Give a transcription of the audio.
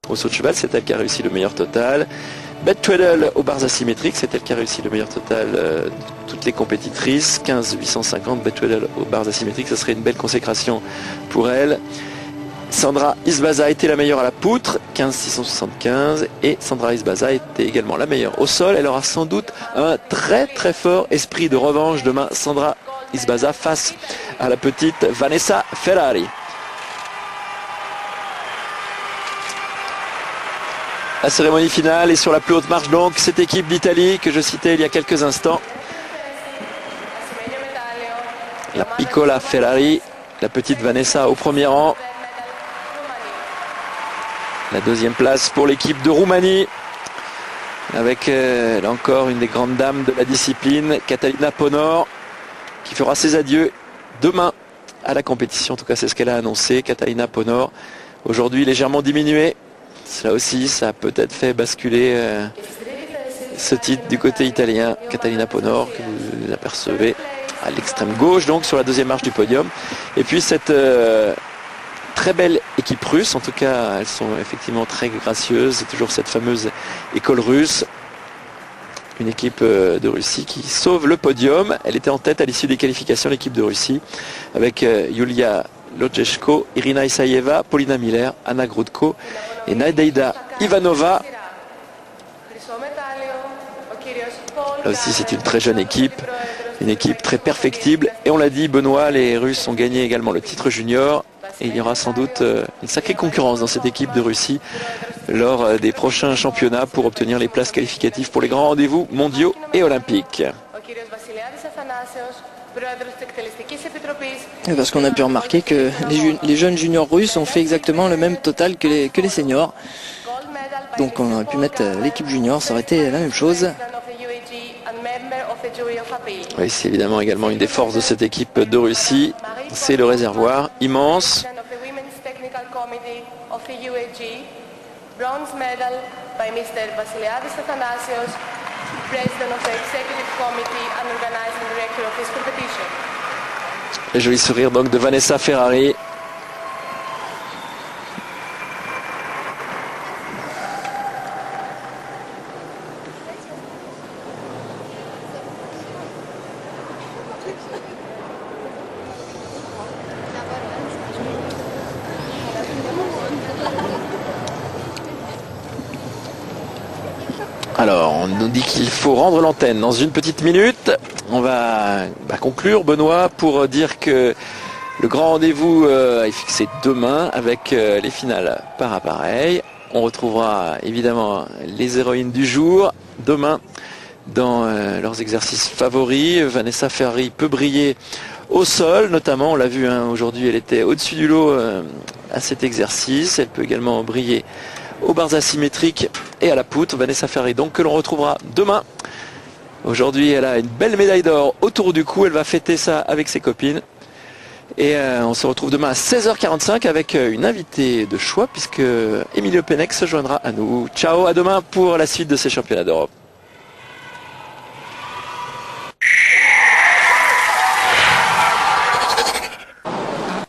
au saut de cheval, c'est elle qui a réussi le meilleur total. Beth Tweddle aux barres asymétriques, c'est elle qui a réussi le meilleur total de toutes les compétitrices. 15,850, Beth Tweddle aux barres asymétriques, ce serait une belle consécration pour elle. Sandra Isbaza était la meilleure à la poutre, 15,675, et Sandra Isbaza était également la meilleure au sol. Elle aura sans doute un très très fort esprit de revanche demain, Sandra Isbaza face à la petite Vanessa Ferrari. La cérémonie finale est sur la plus haute marche donc, cette équipe d'Italie que je citais il y a quelques instants. La Piccola Ferrari, la petite Vanessa au premier rang. La deuxième place pour l'équipe de Roumanie, avec là encore une des grandes dames de la discipline, Catalina Ponor, qui fera ses adieux demain à la compétition. En tout cas, c'est ce qu'elle a annoncé, Catalina Ponor. Aujourd'hui légèrement diminuée. Cela aussi, ça a peut-être fait basculer ce titre du côté italien. Catalina Ponor, que vous apercevez à l'extrême gauche, donc sur la deuxième marche du podium. Et puis cette très belle équipe russe, en tout cas elles sont effectivement très gracieuses, c'est toujours cette fameuse école russe, une équipe de Russie qui sauve le podium. Elle était en tête à l'issue des qualifications, l'équipe de Russie, avec Yulia Lodjeshko, Irina Isayeva, Paulina Miller, Anna Grudko et Nadeida Ivanova. Là aussi c'est une très jeune équipe, une équipe très perfectible, et on l'a dit Benoît, les Russes ont gagné également le titre junior. Et il y aura sans doute une sacrée concurrence dans cette équipe de Russie lors des prochains championnats pour obtenir les places qualificatives pour les grands rendez-vous mondiaux et olympiques. Parce qu'on a pu remarquer que les jeunes juniors russes ont fait exactement le même total que les seniors. Donc on aurait pu mettre l'équipe junior, ça aurait été la même chose. Oui, c'est évidemment également une des forces de cette équipe de Russie. C'est le réservoir immense. Le joli sourire donc de Vanessa Ferrari. Alors, on nous dit qu'il faut rendre l'antenne dans une petite minute. On va conclure, Benoît, pour dire que le grand rendez-vous est fixé demain avec les finales par appareil. On retrouvera évidemment les héroïnes du jour demain dans leurs exercices favoris. Vanessa Ferrari peut briller au sol, notamment, on l'a vu aujourd'hui, elle était au-dessus du lot à cet exercice. Elle peut également briller aux barres asymétriques et à la poutre. Vanessa Ferrari donc que l'on retrouvera demain. Aujourd'hui elle a une belle médaille d'or autour du cou, elle va fêter ça avec ses copines. Et on se retrouve demain à 16h45 avec une invitée de choix puisque Emilio Pennec se joindra à nous. Ciao, à demain pour la suite de ces championnats d'Europe.